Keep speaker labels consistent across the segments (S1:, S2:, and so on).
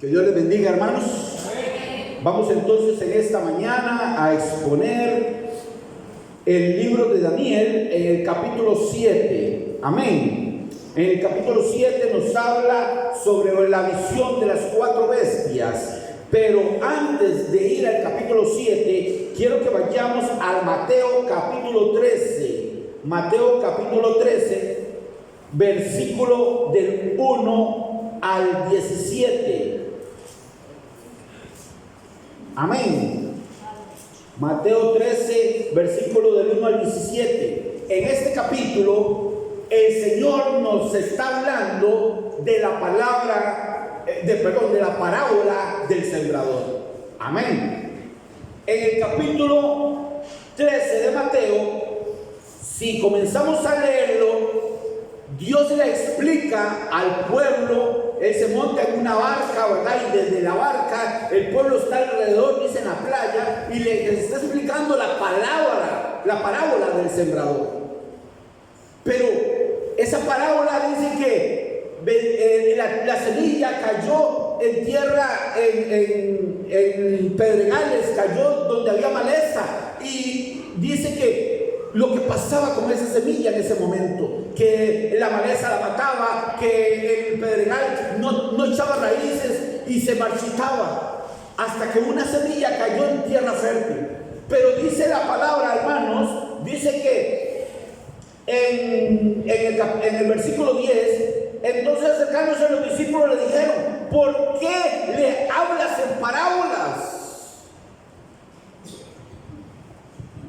S1: Que Dios les bendiga, hermanos. Vamos entonces en esta mañana a exponer el libro de Daniel en el capítulo 7. Amén. En el capítulo 7 nos habla sobre la visión de las 4 bestias. Pero antes de ir al capítulo 7, quiero que vayamos al Mateo capítulo 13. Mateo capítulo 13, versículo del 1 al 17. Amén. Mateo 13, versículo del 1 al 17. En este capítulo, el Señor nos está hablando de la palabra, de la parábola del sembrador. Amén. En el capítulo 13 de Mateo, si comenzamos a leerlo, Dios le explica al pueblo. Él se monta en una barca, ¿verdad? Y desde la barca el pueblo está alrededor, dice, en la playa, y le está explicando la parábola del sembrador. Pero esa parábola dice que la semilla cayó en tierra, en pedregales, cayó donde había maleza, y dice que lo que pasaba con esa semilla en ese momento, que la maleza la mataba, que el pedregal no echaba raíces y se marchitaba, hasta que una semilla cayó en tierra fértil. Pero dice la palabra, hermanos, dice que en el versículo 10, entonces acercándose a los discípulos le dijeron: ¿por qué le hablas en parábolas?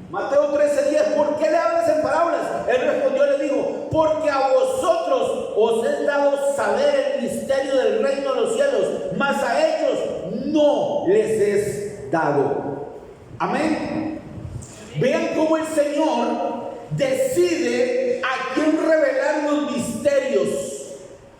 S1: Mateo 13:10, ¿por qué le hablas en parábolas? Él respondió y le dijo: porque a vosotros os es dado saber el misterio del reino de los cielos, mas a ellos no les es dado. Amén. Vean cómo el Señor decide a quién revelar los misterios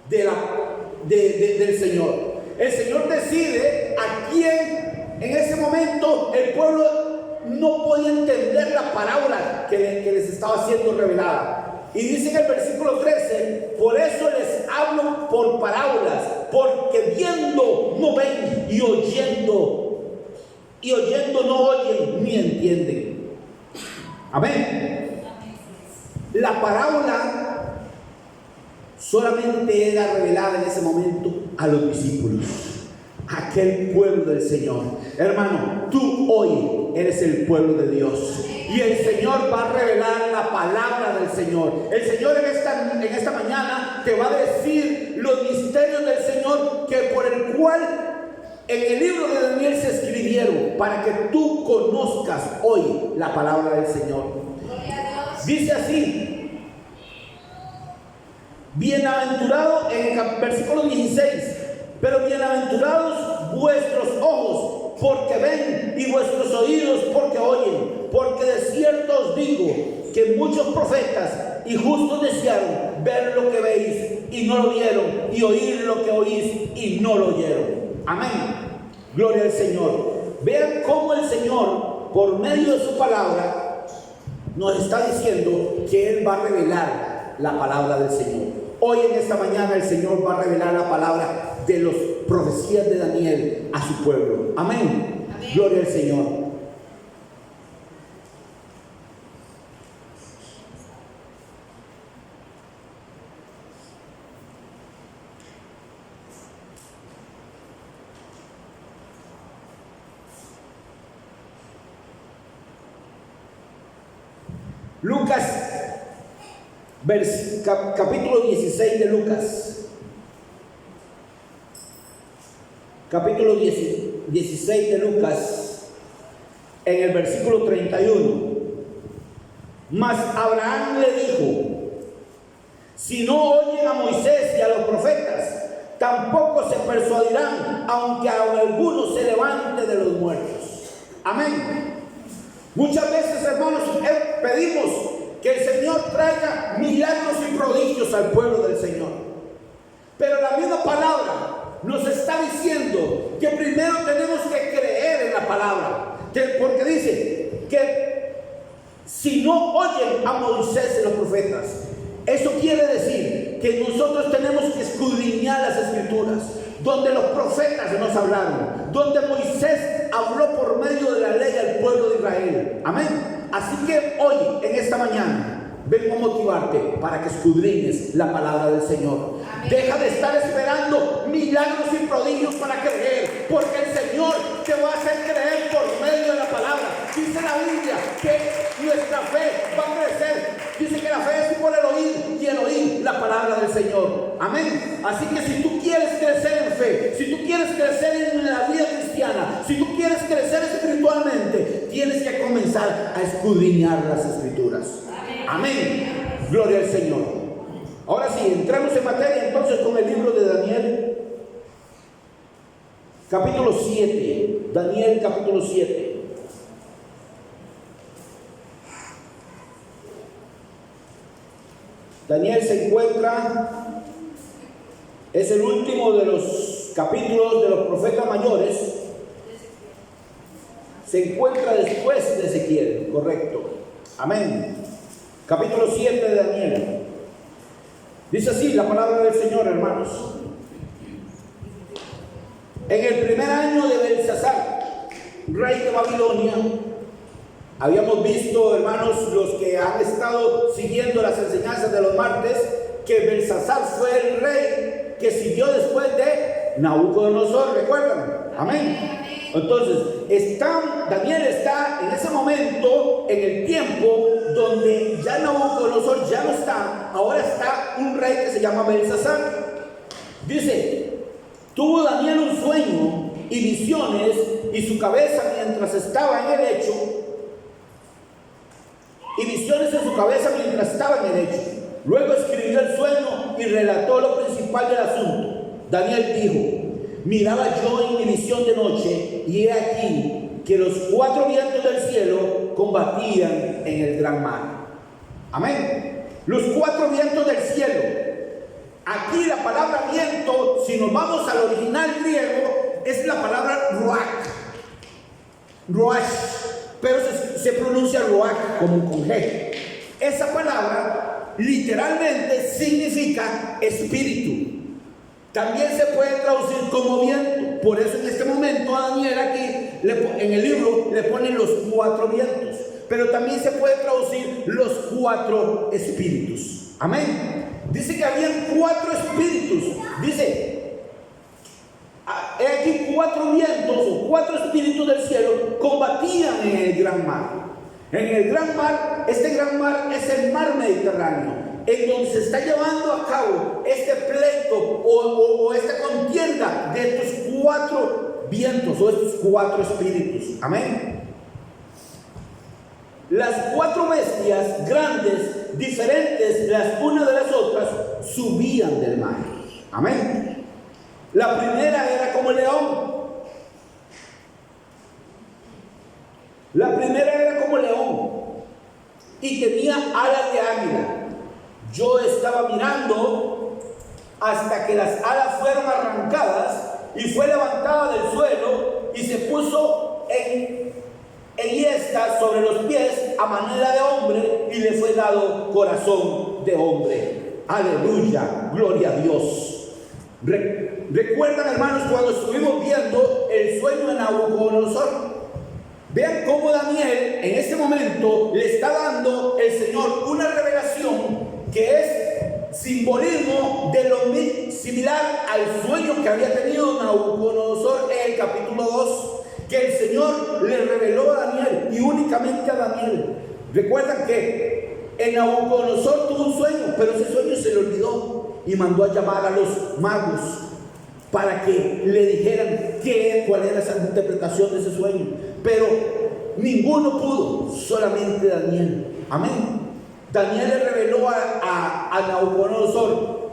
S1: del Señor. El Señor decide a quién. En ese momento el pueblo no podía entender la parábola que les estaba siendo revelada. Y dice en el versículo 13: por eso les hablo por parábolas, porque viendo no ven, y oyendo no oyen ni entienden. Amén. La parábola solamente era revelada en ese momento a los discípulos, aquel pueblo del Señor. Hermano, tú hoy eres el pueblo de Dios, y el Señor va a revelar la palabra del Señor. El Señor en esta mañana te va a decir los misterios del Señor, que por el cual en el libro de Daniel se escribieron, para que tú conozcas hoy la palabra del Señor. Dice así: bienaventurado, en el versículo 16, pero bienaventurados vuestros ojos porque ven, y vuestros oídos porque oyen, porque de cierto os digo que muchos profetas y justos desearon ver lo que veis y no lo vieron, y oír lo que oís y no lo oyeron. Amén. Gloria al Señor. Vean cómo el Señor, por medio de su palabra, nos está diciendo que Él va a revelar la palabra del Señor. Hoy en esta mañana el Señor va a revelar la palabra de las profecías de Daniel a su pueblo. Amén. Amén. Gloria al Señor. Lucas, capítulo 16 de Lucas. Capítulo 16 de Lucas, en el versículo 31. Mas Abraham le dijo: si no oyen a Moisés y a los profetas, tampoco se persuadirán, aunque a alguno se levante de los muertos. Amén. Muchas veces, hermanos, pedimos que el Señor traiga milagros y prodigios al pueblo del Señor, pero la misma palabra nos está diciendo que primero tenemos que creer en la palabra, porque dice que si no oyen a Moisés y los profetas, eso quiere decir que nosotros tenemos que escudriñar las Escrituras, donde los profetas nos hablaron, donde Moisés habló por medio de la ley al pueblo de Israel. Amén. Así que hoy, en esta mañana, vengo a motivarte para que escudriñes la palabra del Señor. Amén. Deja de estar esperando milagros y prodigios para creer, porque el Señor te va a hacer creer por medio de la palabra. Dice la Biblia que nuestra fe va a crecer. Dice que la fe es por el oír y el oír la palabra del Señor. Amén. Así que si tú quieres crecer en fe, si tú quieres crecer en la vida cristiana, si tú quieres crecer espiritualmente, tienes que comenzar a escudriñar las Escrituras. Amén. Gloria al Señor. Ahora sí, entramos en materia entonces con el libro de Daniel, capítulo 7. Daniel, capítulo 7. Daniel se encuentra, es el último de los capítulos de los profetas mayores. Se encuentra después de Ezequiel, correcto. Amén. Capítulo 7 de Daniel. Dice así la palabra del Señor, hermanos. En el primer año de Belsasar, rey de Babilonia, habíamos visto, hermanos, los que han estado siguiendo las enseñanzas de los martes, que Belsasar fue el rey que siguió después de Nabucodonosor, ¿recuerdan? Amén. Entonces, Daniel está en ese momento, en el tiempo donde ya Nabucodonosor ya no está, ahora está un rey que se llama Belsasar. Dice, tuvo Daniel un sueño y visiones, y su cabeza mientras estaba en el lecho, y visiones en su cabeza mientras estaba en el lecho. Luego escribió el sueño y relató lo principal del asunto. Daniel dijo, miraba yo en mi visión de noche, y he aquí que los 4 vientos del cielo combatían en el gran mar. Amén. Los 4 vientos del cielo. Aquí la palabra viento, si nos vamos al original griego, es la palabra ruach. Ruach, pero se pronuncia ruach como con G. Esa palabra literalmente significa espíritu. También se puede traducir como viento. Por eso en este momento a Daniel aquí en el libro le ponen los 4 vientos. Pero también se puede traducir los 4 espíritus. Amén. Dice que habían 4 espíritus. Dice, he aquí 4 vientos o 4 espíritus del cielo combatían en el gran mar. En el gran mar, este gran mar es el mar Mediterráneo, en donde se está llevando a cabo este pleito o esta contienda de estos 4 vientos o estos 4 espíritus. Amén. Las 4 bestias grandes, diferentes las unas de las otras, subían del mar. Amén. La primera era como el león. La primera era como león y tenía alas de águila. Yo estaba mirando hasta que las alas fueron arrancadas y fue levantada del suelo y se puso en hiesta sobre los pies a manera de hombre y le fue dado corazón de hombre. Aleluya, gloria a Dios. ¿Recuerdan, hermanos, cuando estuvimos viendo el sueño de Nabucodonosor? Vean cómo Daniel en este momento le está dando el Señor una revelación que es simbolismo de lo similar al sueño que había tenido Nabucodonosor en el capítulo 2, que el Señor le reveló a Daniel y únicamente a Daniel. Recuerdan que Nabucodonosor tuvo un sueño, pero ese sueño se le olvidó y mandó a llamar a los magos para que le dijeran cuál era esa interpretación de ese sueño. Pero ninguno pudo, solamente Daniel. Amén. Daniel le reveló a Nabucodonosor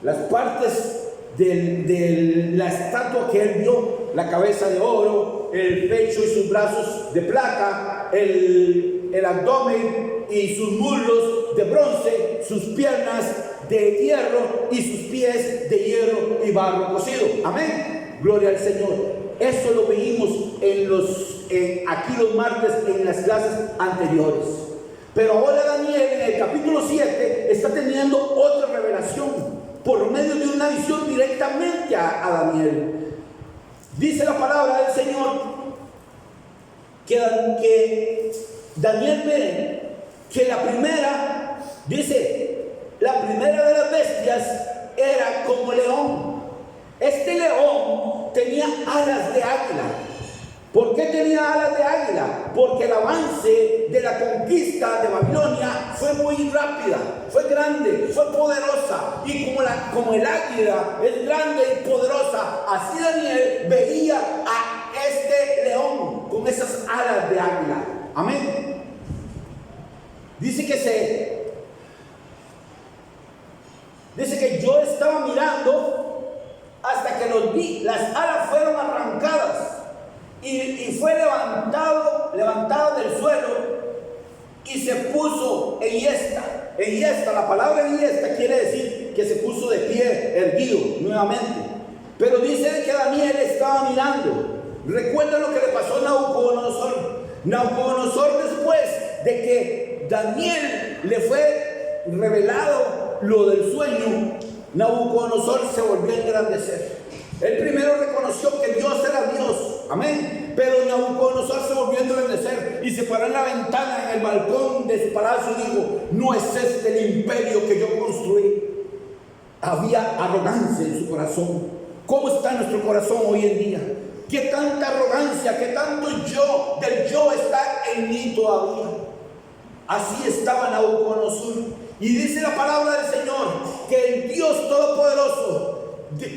S1: las partes de la estatua que él vio: la cabeza de oro, el pecho y sus brazos de plata, el abdomen y sus muslos de bronce, sus piernas de hierro y sus pies de hierro y barro cocido. Amén. Gloria al Señor. Eso lo vimos aquí los martes en las clases anteriores. Pero ahora Daniel en el capítulo 7 está teniendo otra revelación. por medio de una visión directamente a Daniel. Dice la palabra del Señor que Daniel ve que la primera de las bestias era como león. Este león tenía alas de águila. ¿Por qué tenía alas de águila? Porque el avance de la conquista de Babilonia fue muy rápida, fue grande, fue poderosa. Y como el águila es grande y poderosa, así Daniel veía a este león con esas alas de águila. Amén. Dice que yo estaba mirando hasta que los vi, las alas fueron arrancadas. Y fue levantado del suelo y se puso en hiesta. La palabra en hiesta quiere decir que se puso de pie, erguido nuevamente. Pero dice que Daniel estaba mirando. Recuerda lo que le pasó a Nabucodonosor. Nabucodonosor, después de que Daniel le fue revelado lo del sueño, Nabucodonosor se volvió a engrandecer. Él primero reconoció que Dios era Dios, amén. Pero Nabucodonosor se volvió a engrandecer y se paró en la ventana, en el balcón de su palacio y dijo: no es este el imperio que yo construí. Había arrogancia en su corazón. ¿Cómo está nuestro corazón hoy en día? ¿Qué tanta arrogancia, qué tanto del yo está en mí todavía? Así estaba Nabucodonosor. Y dice la palabra del Señor que el Dios Todopoderoso,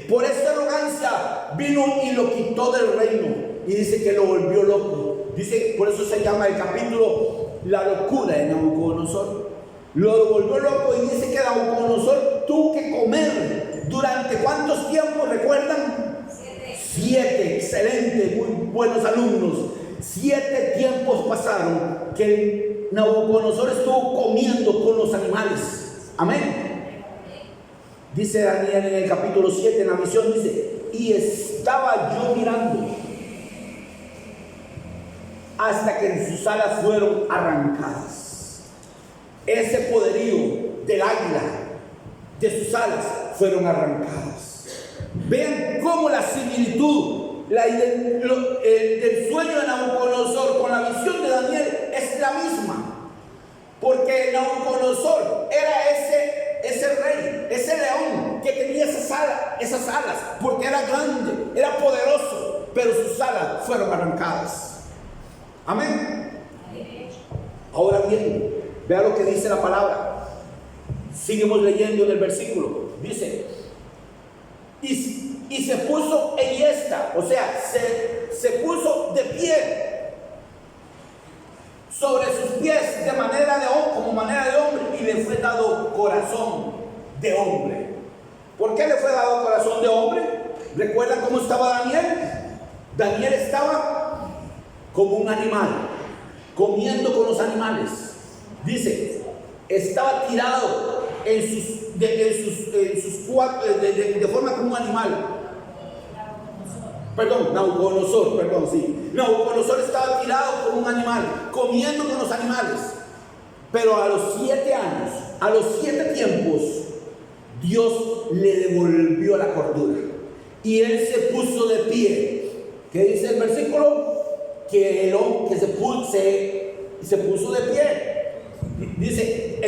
S1: por esa arrogancia, vino y lo quitó del reino. Y dice que lo volvió loco. Dice, por eso se llama el capítulo La locura de Nabucodonosor. Lo volvió loco y dice que Nabucodonosor tuvo que comer. ¿Durante cuántos tiempos recuerdan? 7. Excelente, muy buenos alumnos. 7 tiempos pasaron que Nabucodonosor estuvo comiendo con los animales. Amén. Dice Daniel en el capítulo 7, en la visión, dice: y estaba yo mirando hasta que sus alas fueron arrancadas. Ese poderío del águila, de sus alas, fueron arrancadas. Vean cómo la similitud del sueño de Nabucodonosor con la visión de Daniel es la misma. Porque Nabucodonosor era ese rey, ese león que tenía esas alas, porque era grande, era poderoso, pero sus alas fueron arrancadas. Amén. Ahora bien, vea lo que dice la palabra. Seguimos leyendo en el versículo. Dice: y se puso en hiesta, o sea, se puso de pie sobre sus pies como manera de hombre, y le fue dado corazón de hombre. ¿Por qué le fue dado corazón de hombre? ¿Recuerdan cómo estaba Daniel? Daniel estaba como un animal, comiendo con los animales. Dice, estaba tirado de forma como un animal. Nabucodonosor estaba tirado como un animal, comiendo con los animales. Pero a los 7 años, a los 7 tiempos, Dios le devolvió la cordura. Y él se puso de pie. ¿Qué dice el versículo? Que se puso de pie. Dice,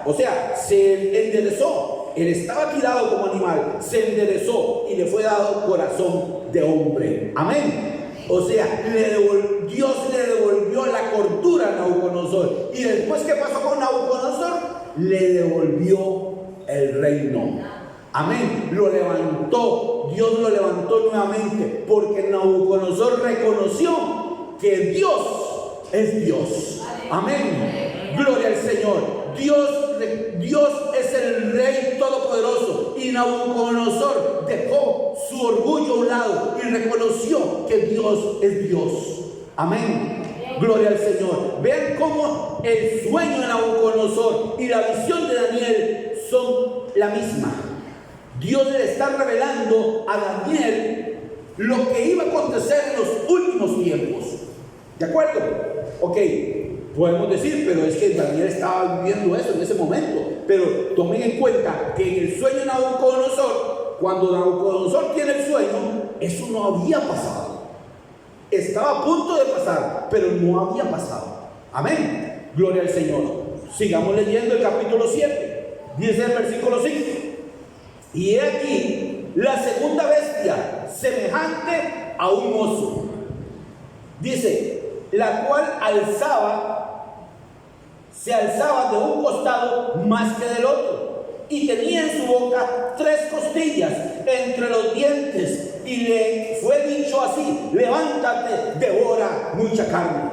S1: o sea, se enderezó. Él estaba tirado como animal, se enderezó y le fue dado corazón de hombre. Amén. O sea, Dios le devolvió la cordura a Nabucodonosor. Y después, ¿qué pasó con Nabucodonosor? Le devolvió el reino. Amén. Lo levantó. Dios lo levantó nuevamente, porque Nabucodonosor reconoció que Dios es Dios. Amén. Gloria al Señor. Dios es el Rey Todopoderoso, y Nabucodonosor dejó su orgullo a un lado y reconoció que Dios es Dios. Amén. Gloria al Señor. Vean cómo el sueño de Nabucodonosor y la visión de Daniel son la misma. Dios le está revelando a Daniel lo que iba a acontecer en los últimos tiempos. ¿De acuerdo? Ok. Podemos decir, pero es que Daniel estaba viviendo eso en ese momento. Pero tomen en cuenta que en el sueño de Nabucodonosor, cuando Nabucodonosor tiene el sueño, eso no había pasado. Estaba a punto de pasar, pero no había pasado. Amén. Gloria al Señor. Sigamos leyendo el capítulo 7. Dice el versículo 5. Y he aquí la segunda bestia, semejante a un oso. Dice, la cual se alzaba de un costado más que del otro, y tenía en su boca 3 costillas entre los dientes, y le fue dicho así: levántate, devora mucha carne.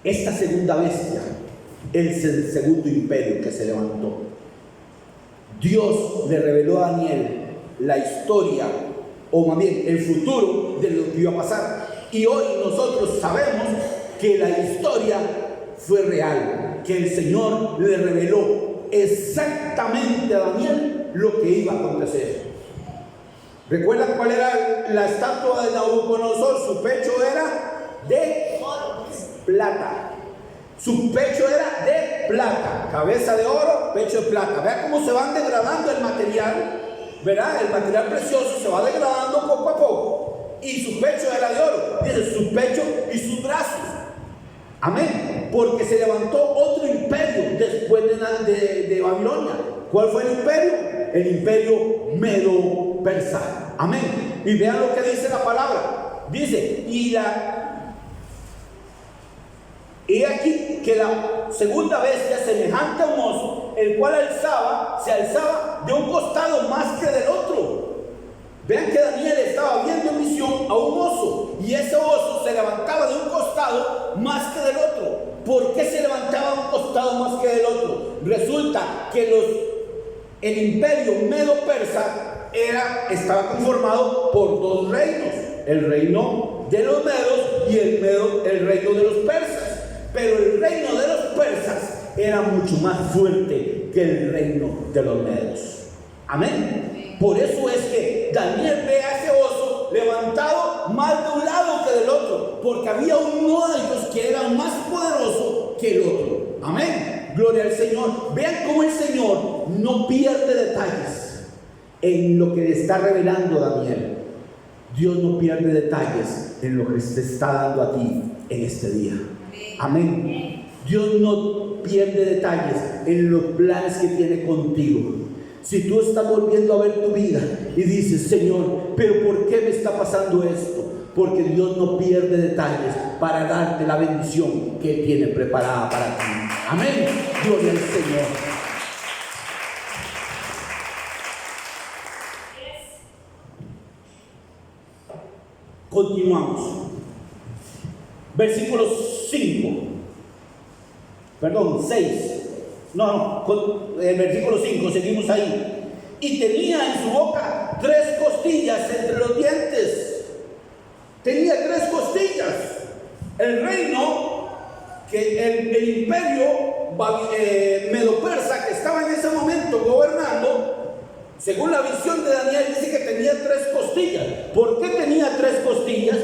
S1: Esta segunda bestia es el segundo imperio que se levantó. Dios le reveló a Daniel la historia, o más bien el futuro de lo que iba a pasar. Y hoy nosotros sabemos que la historia fue real, que el Señor le reveló exactamente a Daniel lo que iba a acontecer. ¿Recuerdan cuál era la estatua de Nabucodonosor? Su pecho era de plata. Su pecho era de plata, cabeza de oro, pecho de plata. Vean cómo se van degradando el material, ¿verdad? El material precioso se va degradando poco a poco. Y su pecho era de oro. Dice su pecho y sus brazos. Amén. Porque se levantó otro imperio después de Babilonia. ¿Cuál fue el imperio? El imperio medo-persa. Amén. Y vean lo que dice la palabra. Dice, y aquí que la segunda bestia, semejante a un oso, el cual se alzaba de un costado más que del otro. Vean que Daniel estaba viendo en visión a un oso, y ese oso se levantaba de un costado más que del otro. ¿Por qué se levantaba de un costado más que del otro? Resulta que el imperio medo-persa estaba conformado por 2 reinos: el reino de los medos y el reino de los persas. Pero el reino de los persas era mucho más fuerte que el reino de los medos. Amén. Por eso es que Daniel ve a ese oso levantado más de un lado que del otro, porque había uno de ellos que era más poderoso que el otro. Amén. Gloria al Señor. Vean cómo el Señor no pierde detalles en lo que le está revelando Daniel. Dios no pierde detalles en lo que te está dando a ti en este día. Amén. Dios no pierde detalles en los planes que tiene contigo. Si tú estás volviendo a ver tu vida y dices: Señor, pero ¿por qué me está pasando esto? Porque Dios no pierde detalles para darte la bendición que tiene preparada para ti. Amén. Gloria al Señor. Continuamos. Versículo 6. El versículo 5, seguimos ahí. Y tenía en su boca 3 costillas entre los dientes. Tenía 3 costillas. El reino, el imperio medo-persa que estaba en ese momento gobernando, según la visión de Daniel, dice que tenía 3 costillas. ¿Por qué tenía 3 costillas?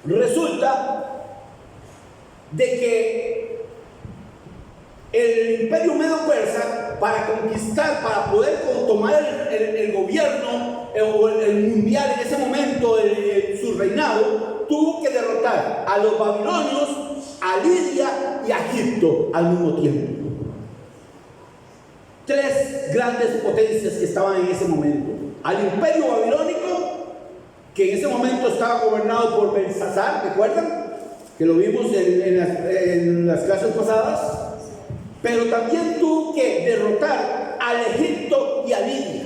S1: Resulta de que el imperio medo-persa, para conquistar, para poder tomar el gobierno o el mundial en ese momento, su reinado, tuvo que derrotar a los babilonios, a Lidia y a Egipto al mismo tiempo. 3 grandes potencias que estaban en ese momento: al imperio babilónico, que en ese momento estaba gobernado por Belsasar, ¿recuerdan? Que lo vimos en las clases pasadas. Pero también tuvo que derrotar al Egipto y a Lidia.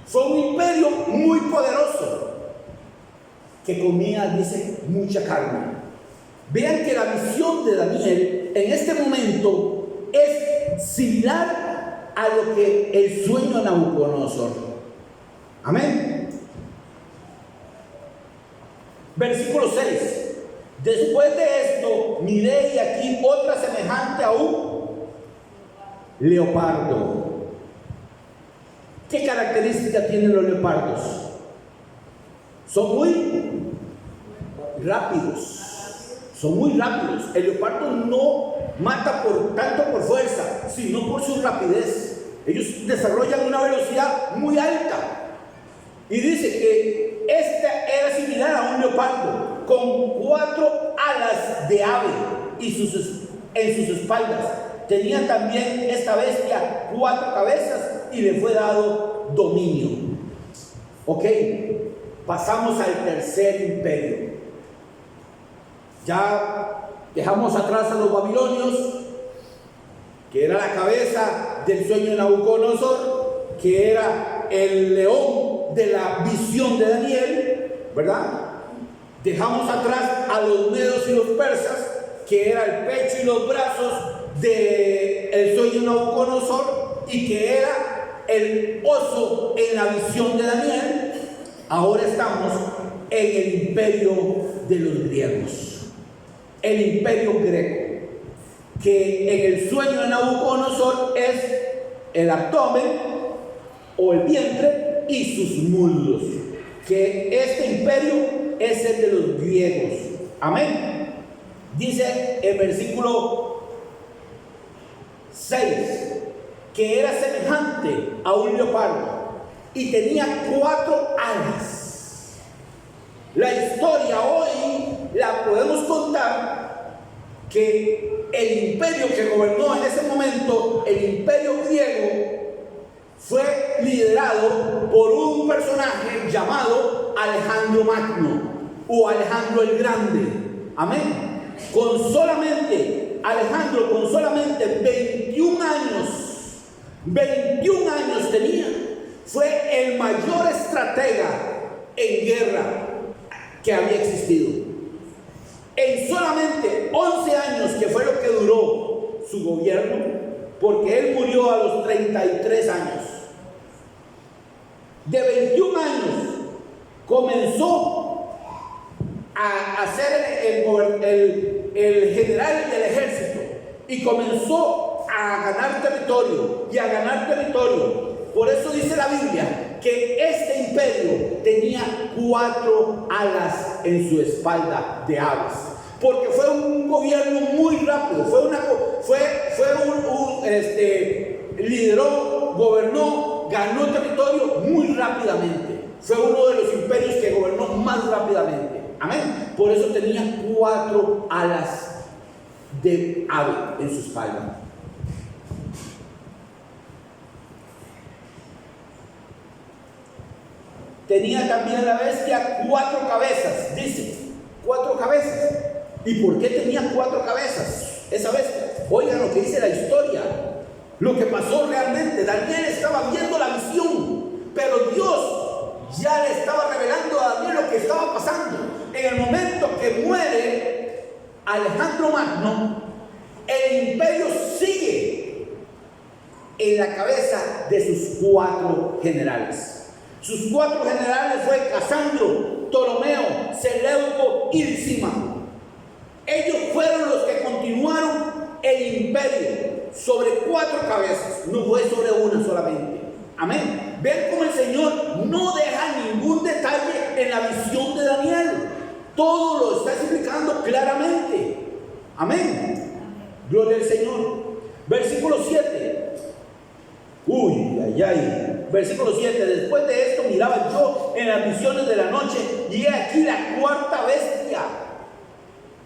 S1: Fue un imperio muy poderoso que comía, dice, mucha carne. Vean que la visión de Daniel en este momento es similar a lo que el sueño de Nabucodonosor. Amén. Versículo 6. Después de esto miré y aquí otra semejante a un leopardo. ¿Qué característica tienen los leopardos? Son muy rápidos, Son muy rápidos. El leopardo no mata tanto por fuerza, sino por su rapidez. Ellos desarrollan una velocidad muy alta. Y dice que este era similar a un leopardo, con 4 alas de ave en sus espaldas. Tenía también esta bestia 4 cabezas y le fue dado dominio. Ok, pasamos al tercer imperio. Ya dejamos atrás a los babilonios, que era la cabeza del sueño de Nabucodonosor, que era el león de la visión de Daniel, ¿verdad? Dejamos atrás a los medos y los persas, que era el pecho y los brazos del sueño de Nabucodonosor, y que era el oso en la visión de Daniel. Ahora estamos en el imperio de los griegos. El imperio greco, que en el sueño de Nabucodonosor es el abdomen o el vientre y sus muslos, que este imperio es el de los griegos. Amén. Dice el versículo 6 que era semejante a un leopardo y tenía 4 alas. La historia hoy la podemos contar que el imperio que gobernó en ese momento, el imperio griego, fue liderado por un personaje llamado Alejandro Magno o Alejandro el Grande. Amén. Alejandro con solamente 21 años tenía, fue el mayor estratega en guerra que había existido. En solamente 11 años, que fue lo que duró su gobierno, porque él murió a los 33 años. De 21 años comenzó a ser el general del ejército y comenzó a ganar territorio y a ganar territorio. Por eso dice la Biblia que este imperio tenía 4 alas en su espalda de aves, porque fue un gobierno muy rápido, lideró, gobernó, ganó territorio muy rápidamente. Fue uno de los imperios que gobernó más rápidamente. Amén. Por eso tenía 4 alas de ave en su espalda. Tenía también la bestia 4 cabezas, dice, 4 cabezas. ¿Y por qué tenía 4 cabezas esa bestia? Oigan lo que dice la historia, lo que pasó realmente. Daniel estaba viendo la visión, pero Dios ya le estaba revelando a Daniel lo que estaba pasando. En el momento que muere Alejandro Magno, el imperio sigue en la cabeza de sus 4 generales. Sus 4 generales fue Casandro, Ptolomeo, Seleuco y Lisímaco. Ellos fueron los que continuaron el imperio sobre 4 cabezas, no fue sobre una solamente. Amén. Ven cómo el Señor no deja ningún detalle en la visión de Daniel. Todo lo está explicando claramente. Amén. Gloria al Señor. Versículo 7. Versículo 7. Después de esto miraba yo en las visiones de la noche y he aquí la 4ª bestia.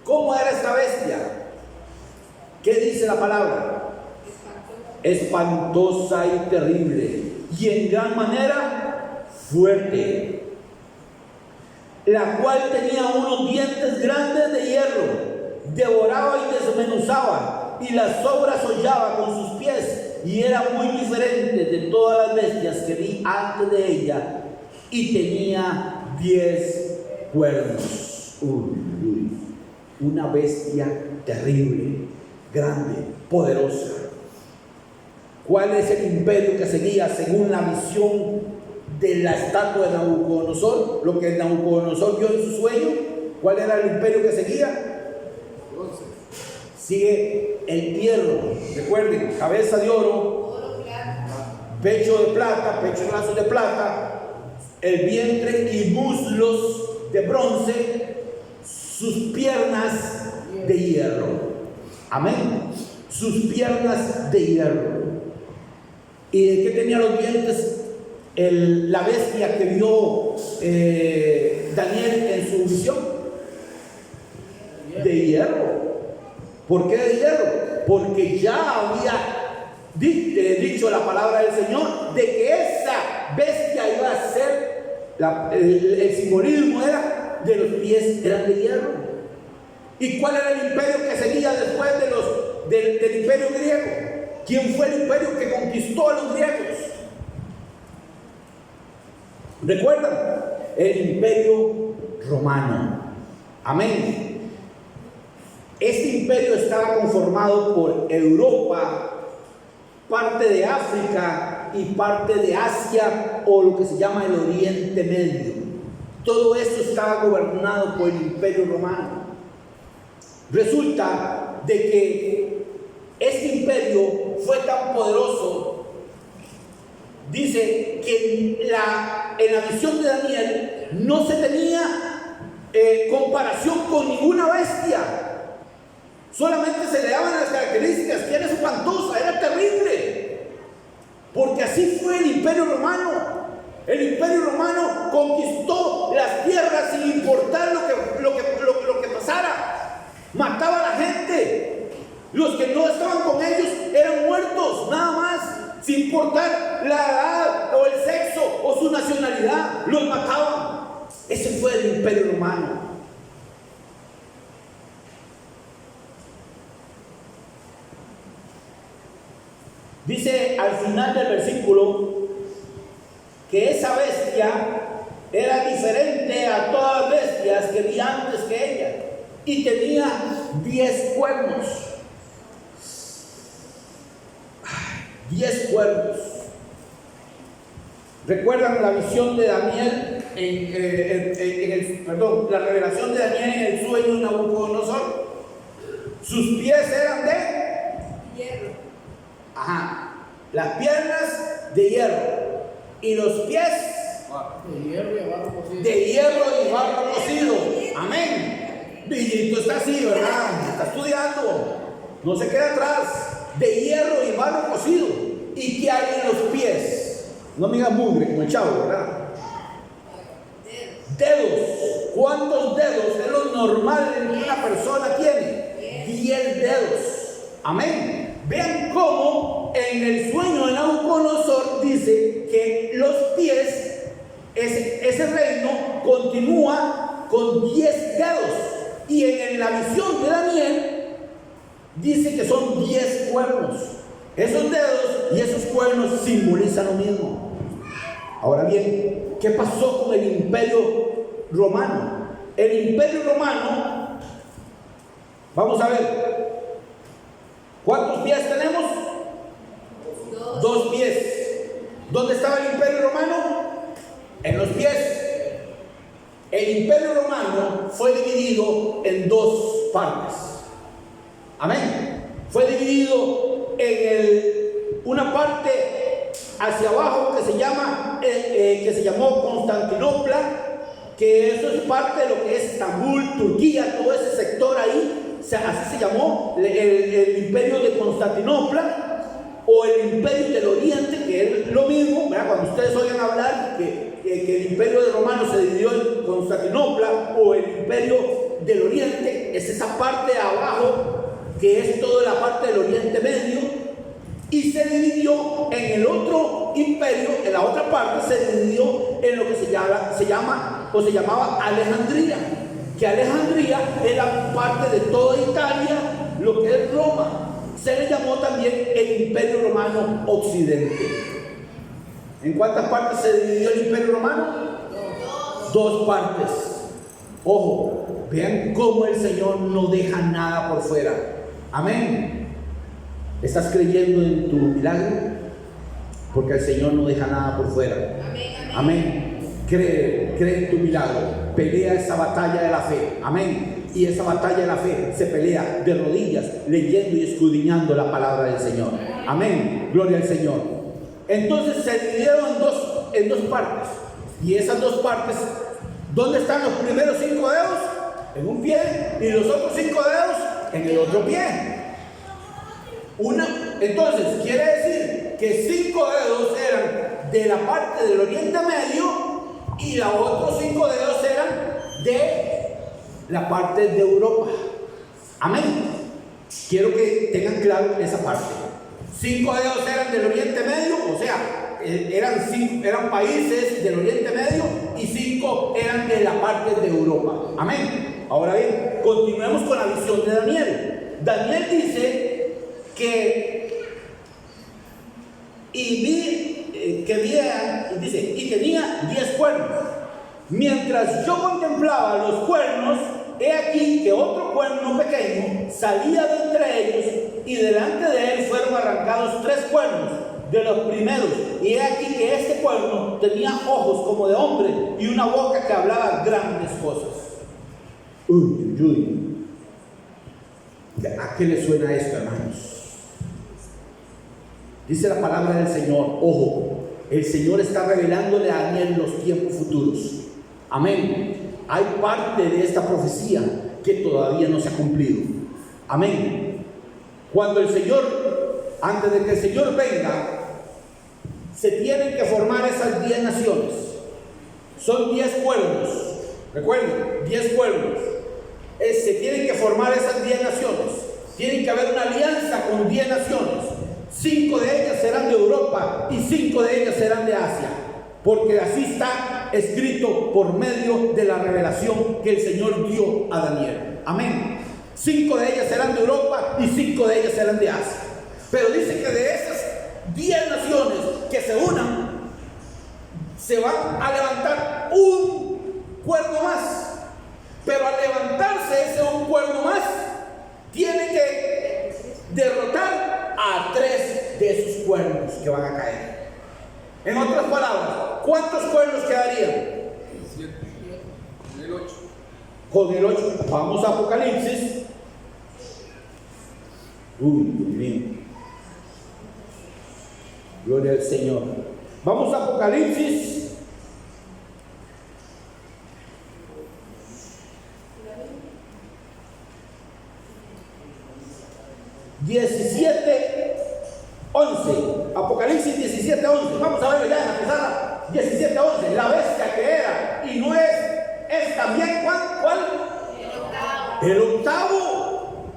S1: ¿Cómo era esta bestia? ¿Qué dice la palabra? Espantosa y terrible, y en gran manera fuerte, la cual tenía unos dientes grandes de hierro, devoraba y desmenuzaba, y las sobras hollaba con sus pies, y era muy diferente de todas las bestias que vi antes de ella, y tenía 10 cuernos. Una bestia terrible, grande, poderosa. ¿Cuál es el imperio que seguía según la visión de la estatua de Nabucodonosor? Lo que Nabucodonosor vio en su sueño. ¿Cuál era el imperio que seguía? Sigue el hierro. Recuerden, cabeza de oro, pecho de plata, pecho y brazos de plata, el vientre y muslos de bronce, sus piernas de hierro. Amén. Sus piernas de hierro. ¿Y de qué tenía los dientes la bestia que vio Daniel en su visión? De hierro. ¿Por qué de hierro? Porque ya había dicho la palabra del Señor de que esa bestia iba a ser, el simbolismo era de los pies eran de hierro. ¿Y cuál era el imperio que seguía después del imperio griego? ¿Quién fue el imperio que conquistó a los griegos? ¿Recuerdan? El imperio romano. Amén. Este imperio estaba conformado por Europa, parte de África y parte de Asia, o lo que se llama el Oriente Medio. Todo esto estaba gobernado por el imperio romano. Resulta de que este imperio fue tan poderoso, dice que en la visión de Daniel no se tenía comparación con ninguna bestia. Solamente se le daban las características, que era espantosa, era terrible. Porque así fue el imperio romano. El imperio romano conquistó las tierras sin importar lo que pasara. Mataba a la gente. Los que no estaban con ellos eran muertos, nada más, sin importar la edad o el sexo o su nacionalidad. Los mataban. Ese fue el imperio romano. Dice al final del versículo que esa bestia era diferente a todas las bestias que vi antes que ella y tenía 10 cuernos. 10 cuernos. ¿Recuerdan la visión de Daniel la revelación de Daniel en el sueño de Nabucodonosor? Sus pies eran de hierro. Ajá. Las piernas de hierro y los pies
S2: de hierro y barro cocido.
S1: De hierro y barro cocido. Amén. Y tú estás así, ¿verdad? Está estudiando. No se queda atrás. De hierro y barro cocido. ¿Y qué hay en los pies? No me digas mugre como el chavo, ¿verdad? Dedos. ¿Cuántos dedos es lo normal que una persona tiene? 10 dedos. Amén. Vean cómo en el sueño de Nabucodonosor dice que los pies, ese reino continúa con 10 dedos. Y en la visión de Daniel dice que son 10 cuernos. Esos dedos y esos cuernos simbolizan lo mismo. Ahora bien, ¿qué pasó con el imperio romano? El imperio romano, vamos a ver, ¿cuántos pies tenemos? 2 pies. ¿Dónde estaba el imperio romano? En los pies. El imperio romano fue dividido en 2 partes. Amén. Fue dividido en una parte hacia abajo que se llamó Constantinopla, que eso es parte de lo que es Estambul, Turquía, todo ese sector ahí, así se llamó el imperio de Constantinopla, o el imperio del Oriente, que es lo mismo, ¿verdad? Cuando ustedes oigan hablar que el imperio de Romano se dividió en Constantinopla, o el imperio del Oriente, es esa parte de abajo, que es toda la parte del Oriente Medio, y se dividió en el otro imperio, en la otra parte se dividió en lo que se llamaba Alejandría, que Alejandría era parte de toda Italia, lo que es Roma. Se le llamó también el Imperio Romano Occidente. ¿En cuántas partes se dividió el Imperio Romano? 2 partes. Ojo, vean cómo el Señor no deja nada por fuera. Amén. ¿Estás creyendo en tu milagro? Porque el Señor no deja nada por fuera. Amén. Cree en tu milagro. Pelea esa batalla de la fe. Amén. Y esa batalla de la fe se pelea de rodillas, leyendo y escudriñando la palabra del Señor. Amén. Gloria al Señor. Entonces se dividieron en dos partes. Y esas 2 partes, ¿dónde están los primeros 5 dedos? En un pie. Y los otros 5 dedos en el otro pie. Entonces, quiere decir que 5 dedos eran de la parte del Oriente Medio y los otros 5 dedos eran de la parte de Europa. Amén. Quiero que tengan claro esa parte. 5 dedos eran del Oriente Medio, o sea, eran países del Oriente Medio, y 5 eran de la parte de Europa. Amén. Ahora bien, continuemos con la visión de Daniel. Daniel dice y tenía 10 cuernos. Mientras yo contemplaba los cuernos, he aquí que otro cuerno pequeño salía de entre ellos, y delante de él fueron arrancados 3 cuernos de los primeros. Y he aquí que este cuerno tenía ojos como de hombre y una boca que hablaba grandes cosas. ¿A qué le suena esto, hermanos? Dice la palabra del Señor, ojo, el Señor está revelándole a Daniel los tiempos futuros. Amén. Hay parte de esta profecía que todavía no se ha cumplido. Amén. Cuando el Señor, antes de que el Señor venga, se tienen que formar esas 10 naciones. Son 10 pueblos. Recuerden, 10 pueblos. Se tienen que formar esas 10 naciones. Tienen que haber una alianza con 10 naciones. 5 de ellas serán de Europa y 5 de ellas serán de Asia, porque así está escrito por medio de la revelación que el Señor dio a Daniel. Amén. 5 de ellas serán de Europa y 5 de ellas serán de Asia. Pero dice que de esas 10 naciones que se unan, se va a levantar un cuerno más. Pero al levantarse ese un cuerno más, tiene que derrotar a 3 de esos cuernos que van a caer. En otras palabras, ¿cuántos cuernos quedarían?
S2: 7. Con el 8.
S1: Con el 8. Vamos a Apocalipsis. Dios mío. Gloria al Señor. Vamos a Apocalipsis. Apocalipsis 17:11. Vamos a verlo ya en la pizarra. 17:11. La bestia que era y no es también ¿cuál? El octavo.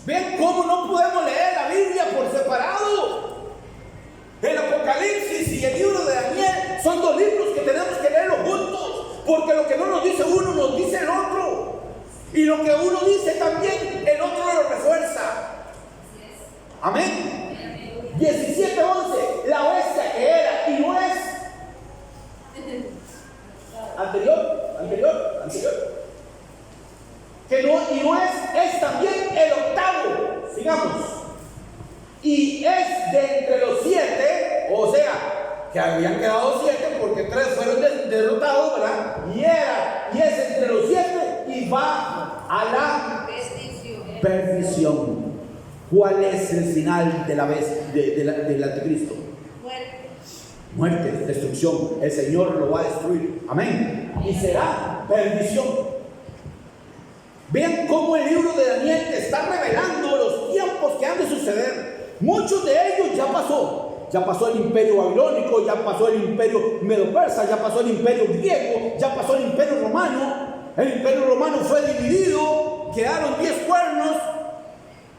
S1: Ven cómo no podemos leer la Biblia por separado. El Apocalipsis y el libro de Daniel son 2 libros que tenemos que leerlos juntos, porque lo que no nos dice uno nos dice el otro, y lo que uno dice también el otro lo refuerza. Amén. 17:11. La bestia que era y no es. Anterior. Que no y no es también el octavo. Sigamos. Y es de entre los 7, o sea, que habían quedado 7 porque 3 fueron derrotados, ¿verdad? Y es entre los 7 y va a la perdición. ¿Cuál es el final de la vez del anticristo? Muerte, destrucción. El Señor lo va a destruir. Amén. Y será perdición. Vean cómo el libro de Daniel está revelando los tiempos que han de suceder. Muchos de ellos ya pasó. Ya pasó el imperio babilónico, ya pasó el imperio medo-persa, ya pasó el imperio griego, ya pasó el imperio romano. El imperio romano fue dividido, quedaron 10 cuernos.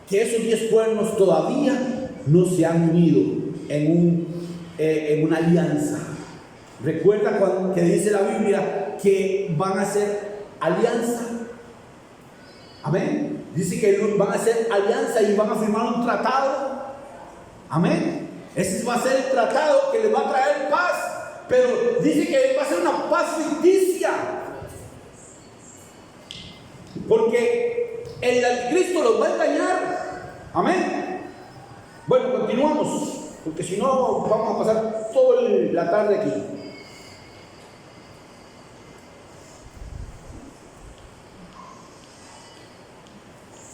S1: Que esos 10 cuernos todavía no se han unido en una alianza. Recuerda que dice la Biblia que van a hacer alianza. Amén. Dice que van a hacer alianza y van a firmar un tratado. Amén. Ese va a ser el tratado que les va a traer paz. Pero dice que va a ser una paz ficticia, porque el anticristo los va a engañar. Amén. Bueno, continuamos, porque si no vamos a pasar toda la tarde aquí.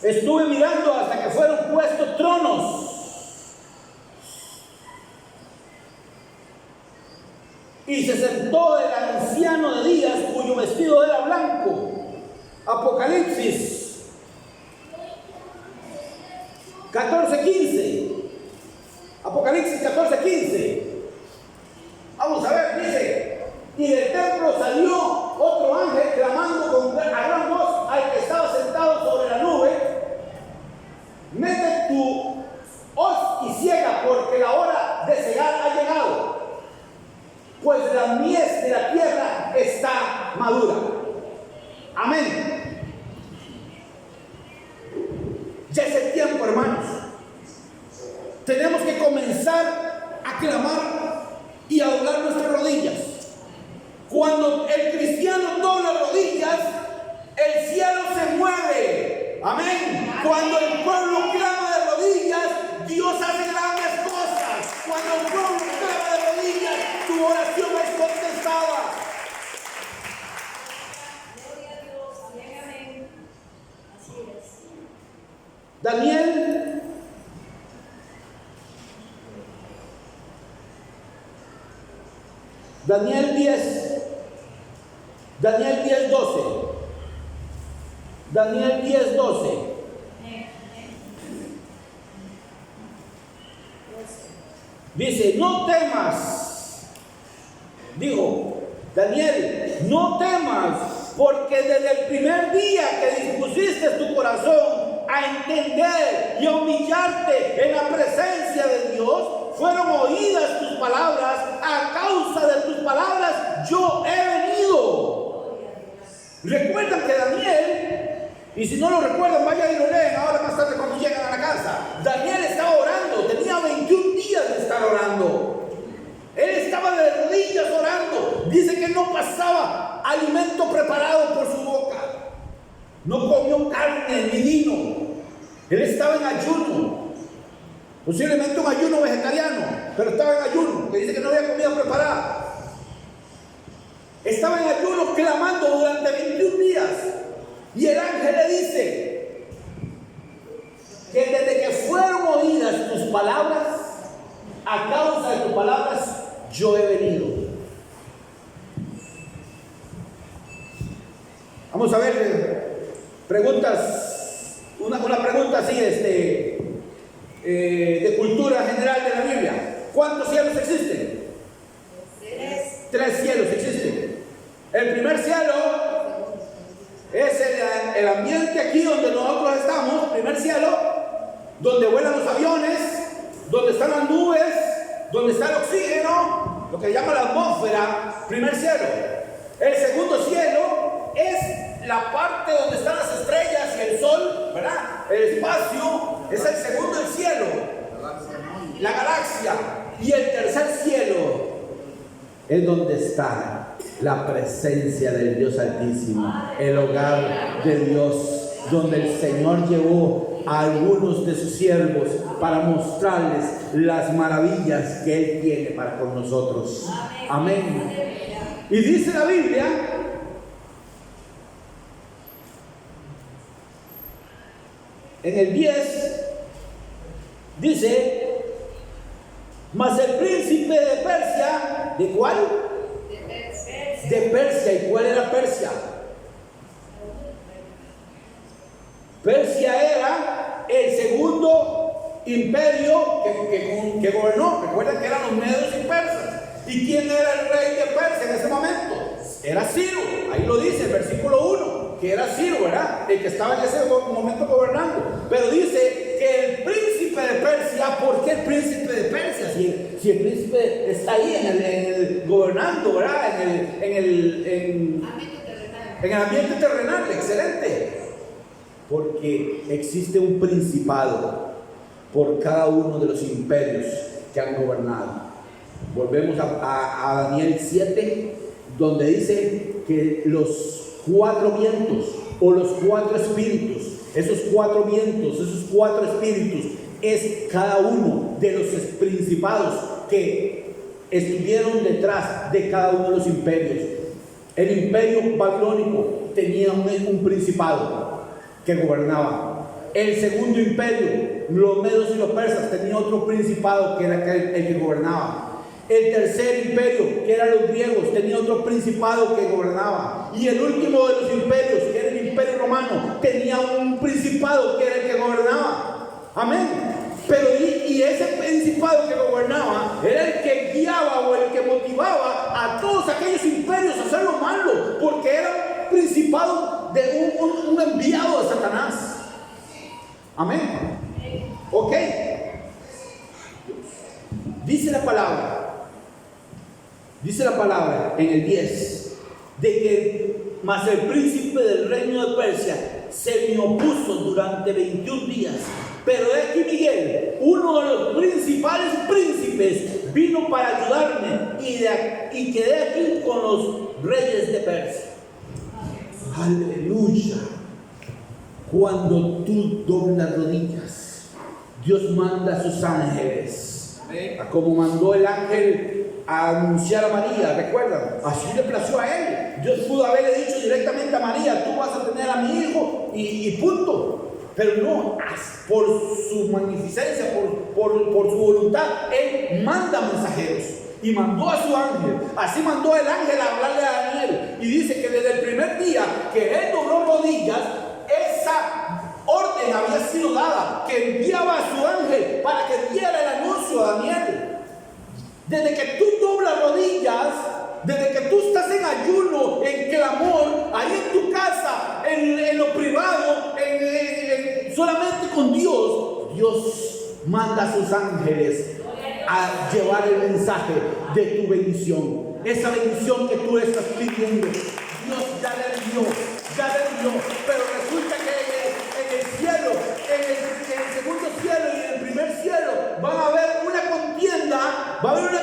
S1: Estuve mirando hasta que fueron puestos tronos, y se sentó el anciano de días, cuyo vestido era blanco. Apocalipsis 14:15. Apocalipsis 14:15. Vamos a ver, dice: y del templo salió otro ángel clamando a gran voz al que estaba sentado sobre la nube: mete tu hoz y ciega, porque la hora de cegar ha llegado, pues la mies de la tierra está madura. Amén. Ya es el tiempo, hermanos. Tenemos que comenzar a clamar y a doblar nuestras rodillas. Cuando el cristiano dobla rodillas, el cielo se mueve. Amén. Cuando el pueblo clama de rodillas, Dios hace grandes cosas. Cuando el pueblo clama de rodillas, tu oración es contestada.
S3: Gloria a Dios. Amén. Así es.
S1: Daniel 10, 12. Daniel 10, 12. Dice: no temas, dijo Daniel, no temas, porque desde el primer día que dispusiste tu corazón a entender y a humillarte en la presencia de Dios, fueron oídas tus palabras. A causa de tus palabras yo he venido. Recuerdan que Daniel, y si no lo recuerdan, vaya y lo leen ahora más tarde cuando llegan a la casa. Daniel estaba orando, tenía 21 días de estar orando. Él estaba de rodillas orando. Dice que no pasaba alimento preparado por su boca. No comió carne ni vino. Él estaba en ayuno. Posiblemente un ayuno vegetariano, pero estaba en ayuno, que dice que no había comida preparada. Estaba en ayuno clamando durante 21 días. Y el ángel le dice que desde que fueron oídas tus palabras, a causa de tus palabras, yo he venido. Vamos a ver preguntas, una pregunta así, de cultura general de la Biblia. ¿Cuántos cielos existen? 3 cielos existen. El primer cielo es el ambiente aquí donde nosotros estamos, primer cielo, donde vuelan los aviones, donde están las nubes, donde está el oxígeno, lo que llama la atmósfera, primer cielo. El segundo cielo es la parte donde están las estrellas y el sol, ¿verdad? El espacio es el segundo del cielo, la galaxia. Y el tercer cielo es donde está la presencia del Dios Altísimo, el hogar de Dios, donde el Señor llevó a algunos de sus siervos para mostrarles las maravillas que Él tiene para con nosotros. Amén. Y dice la Biblia en el 10, dice: mas el príncipe de Persia, ¿de cuál? De Persia. ¿Y cuál era Persia? Persia era el segundo imperio que gobernó. Recuerden que eran los medios y persas. ¿Y quién era el rey de Persia en ese momento? Era Ciro. Ahí lo dice el versículo 1, que era Ciro, ¿verdad? El que estaba en ese momento gobernando. Pero dice que el príncipe de Persia. ¿Por qué el príncipe de Persia? Si el príncipe está ahí en el gobernando, ¿verdad? En el ambiente terrenal, excelente. Porque existe un principado por cada uno de los imperios que han gobernado. Volvemos a Daniel 7, donde dice que los 4 vientos o los 4 espíritus, esos 4 vientos, esos 4 espíritus, es cada uno de los principados que estuvieron detrás de cada uno de los imperios. El imperio babilónico tenía un principado que gobernaba. El segundo imperio, los medos y los persas, tenía otro principado que era el que gobernaba. El tercer imperio, que eran los griegos, tenía otro principado que gobernaba. Y el último de los imperios, que era el imperio romano, tenía un principado que era el que gobernaba. Amén. Pero y ese principado que gobernaba era el que guiaba o el que motivaba a todos aquellos imperios a hacer lo malo, porque era principado de un enviado de Satanás. Amén. Ok. Dice la palabra en el 10 de que mas el príncipe del reino de Persia se me opuso durante 21 días. Pero de aquí Miguel, uno de los principales príncipes, vino para ayudarme y quedé aquí con los reyes de Persia. Aleluya. Cuando tú doblas rodillas, Dios manda a sus ángeles, como mandó el ángel a anunciar a María, ¿recuerdan? Así le plació a él. Dios pudo haberle dicho directamente a María: tú vas a tener a mi hijo y punto. Pero no, por su magnificencia, por su voluntad, él manda mensajeros y mandó a su ángel. Así mandó el ángel a hablarle a Daniel, y dice que desde el primer día que él dobló rodillas, esa orden había sido dada, que enviaba a su ángel para que diera el anuncio a Daniel. Desde que tú doblas rodillas, desde que tú estás en ayuno, en clamor, ahí en tu casa, en lo privado, solamente con Dios, Dios manda a sus ángeles a llevar el mensaje de tu bendición. Esa bendición que tú estás pidiendo, Dios ya le dio, pero resulta que en el cielo, en el segundo cielo y en el primer cielo, va a haber una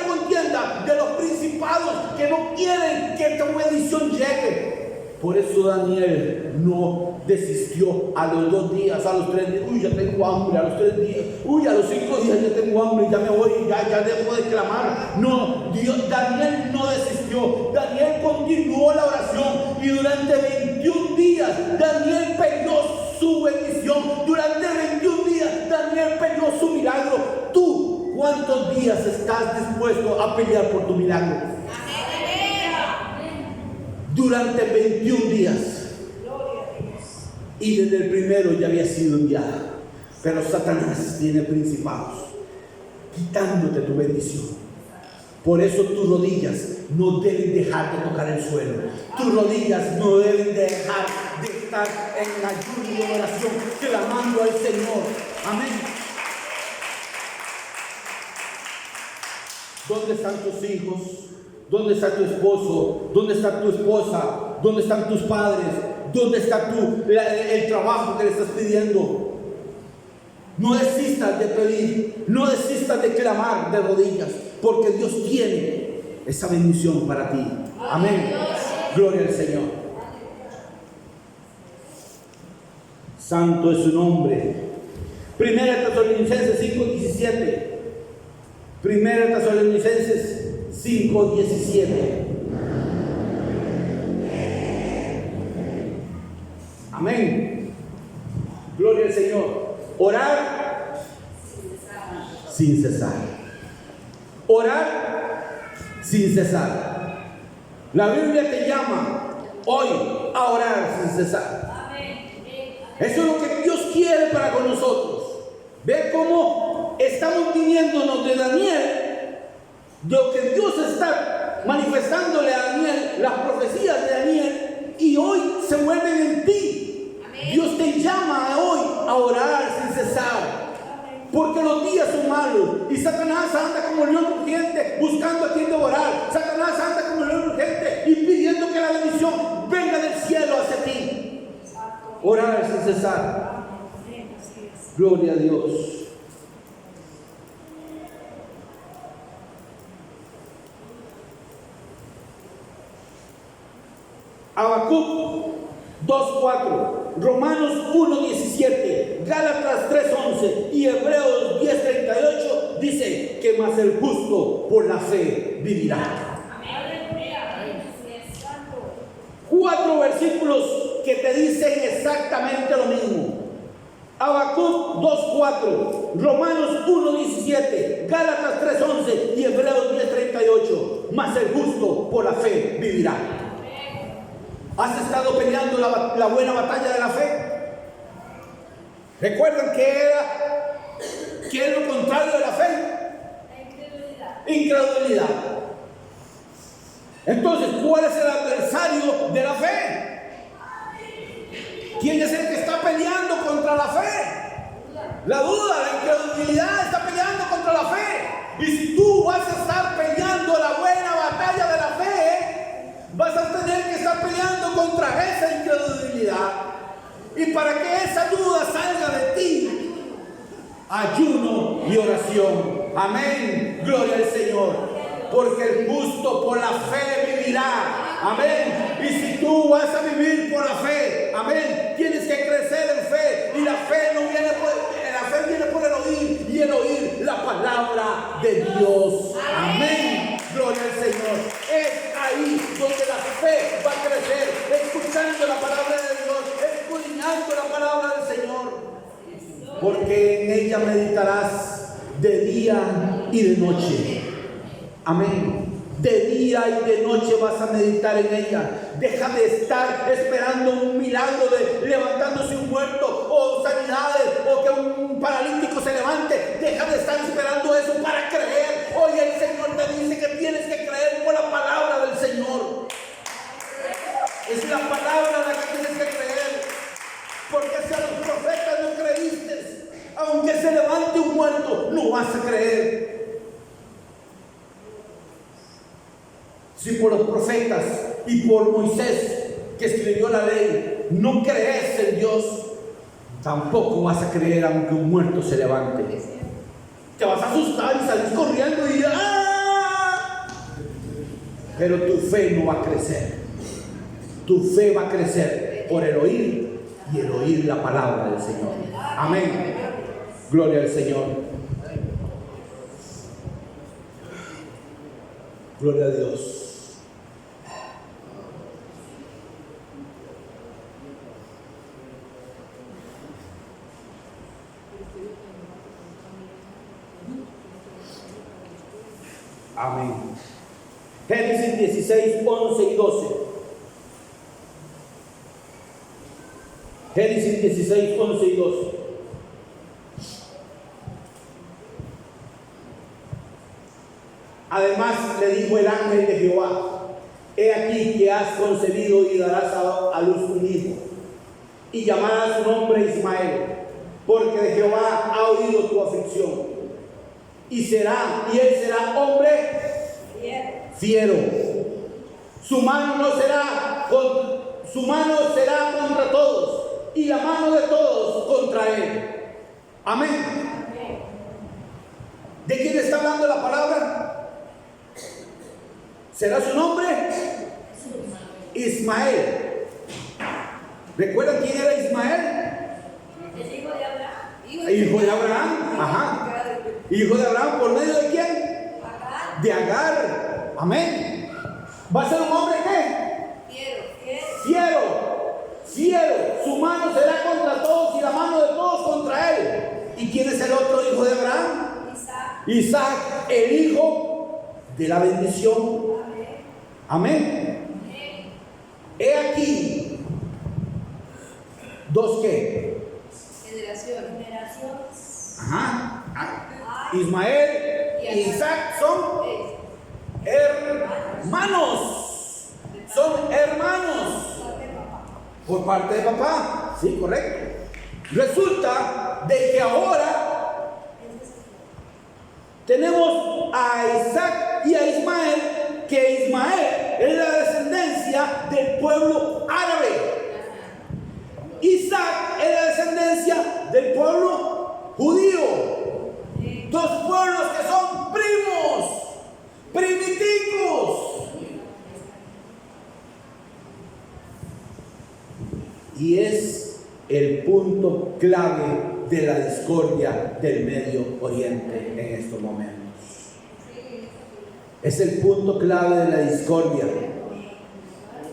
S1: contienda de los principados que no quieren que tu bendición llegue. Por eso Daniel no desistió a los 2 días, a los 3 días. Uy, ya tengo hambre. A los 3 días. Uy, a los 5 días ya tengo hambre. Ya me voy, ya dejo de clamar. No, Daniel no desistió. Daniel continuó la oración. Y durante 21 días Daniel peleó su bendición. Durante 21 días Daniel peleó su milagro. Tú, ¿cuántos días estás dispuesto a pelear por tu milagro? Durante 21 días. Y desde el primero ya había sido enviado. Pero Satanás tiene principados quitándote tu bendición. Por eso tus rodillas no deben dejar de tocar el suelo. Tus rodillas no deben dejar de estar en ayuno y oración, clamando al Señor. Amén. ¿Dónde están tus hijos? ¿Dónde está tu esposo? ¿Dónde está tu esposa? ¿Dónde están tus padres? ¿Dónde está el trabajo que le estás pidiendo? No desistas de pedir, no desistas de clamar de rodillas, porque Dios tiene esa bendición para ti. Amén. Gloria al Señor. Santo es su nombre. Primera Tesalonicenses 5:17. Primera Tesalonicenses 5:17. Amén. Gloria al Señor. Orar sin cesar. Orar sin cesar. La Biblia te llama hoy a orar sin cesar. Eso es lo que Dios quiere para con nosotros. Ve cómo estamos viniéndonos de Daniel, de lo que Dios está manifestándole a Daniel, las profecías de Daniel, y hoy se vuelven en ti. Dios te llama hoy a orar sin cesar, porque los días son malos y Satanás anda como león rugiente buscando a quien devorar. Satanás anda como león rugiente y pidiendo que la bendición venga del cielo hacia ti. Orar sin cesar. Gloria a Dios. Habacuc 2:4, Romanos 1:17, Gálatas 3:11 y Hebreos 10:38 dice que más el justo por la fe vivirá. 4 versículos que te dicen exactamente lo mismo. Habacuc 2:4, Romanos 1:17, Gálatas 3:11 y Hebreos 10:38, más el justo por la fe vivirá. ¿Has estado peleando la buena batalla de la fe? ¿Recuerdan que era ¿Qué es lo contrario de la fe?
S3: La incredulidad.
S1: Incredulidad. Entonces, ¿cuál es el adversario de la fe? ¿Quién es el que está peleando contra la fe? La duda, la incredulidad está peleando contra la fe. Y si tú vas a estar peleando la buena batalla de la fe, vas a tener que estar peleando contra esa incredulidad. Y para que esa duda salga de ti, ayuno y oración. Amén. Gloria al Señor. Porque el justo por la fe vivirá. Amén. Y si tú vas a vivir por la fe, amén, tienes que crecer en fe. Y la fe no viene por el oír, y el oír la palabra de Dios. Amén. Gloria al Señor. Es ahí donde la fe va a crecer, escuchando la palabra de Dios, escudriñando la palabra del Señor. Porque en ella meditarás de día y de noche. Amén. De día y de noche vas a meditar en ella. Deja de estar esperando un milagro de levantándose un muerto, o sanidades, o que un paralítico se levante. Deja de estar esperando eso para creer. Hoy el Señor te dice que tienes que creer por la palabra del Señor. Es la palabra la que tienes que creer. Porque si a los profetas no creíste, aunque se levante un muerto, no vas a creer. Si por los profetas y por Moisés, que escribió la ley, no crees en Dios, tampoco vas a creer aunque un muerto se levante. Te vas a asustar y salir corriendo y ¡ah! Pero tu fe no va a crecer. Tu fe va a crecer por el oír, y el oír la palabra del Señor. Amén. Gloria al Señor. Gloria a Dios. Amén. Génesis 16, 11 y 12. Génesis 16, 11 y 12. Además le dijo el ángel de Jehová: he aquí que has concebido y darás a luz un hijo, y llamarás su nombre Ismael, porque de Jehová ha oído tu aflicción. Y él será hombre fiero. Su mano será contra todos, y la mano de todos contra él. Amén. ¿De quién está hablando la palabra? ¿Será su nombre? Ismael. ¿Recuerdan quién era Ismael?
S3: El hijo de Abraham.
S1: Hijo de Abraham. Ajá. Hijo de Abraham, ¿por medio de quién?
S3: Agar.
S1: De Agar. Amén. ¿Va a ser un hombre qué? Fiero. Su mano será contra todos y la mano de todos contra él. ¿Y quién es el otro hijo de Abraham? Isaac, el hijo de la bendición. Amén. He aquí dos qué.
S3: Generaciones.
S1: Ajá. Ismael y Isaac son hermanos. Son hermanos. Por parte de papá. Sí, correcto. Resulta de que ahora tenemos a Isaac y a Ismael, que Ismael es la descendencia del pueblo árabe. Isaac es la descendencia del pueblo judío. Dos pueblos que son primos, primiticos. Y es el punto clave de la discordia del Medio Oriente en estos momentos. Es el punto clave de la discordia.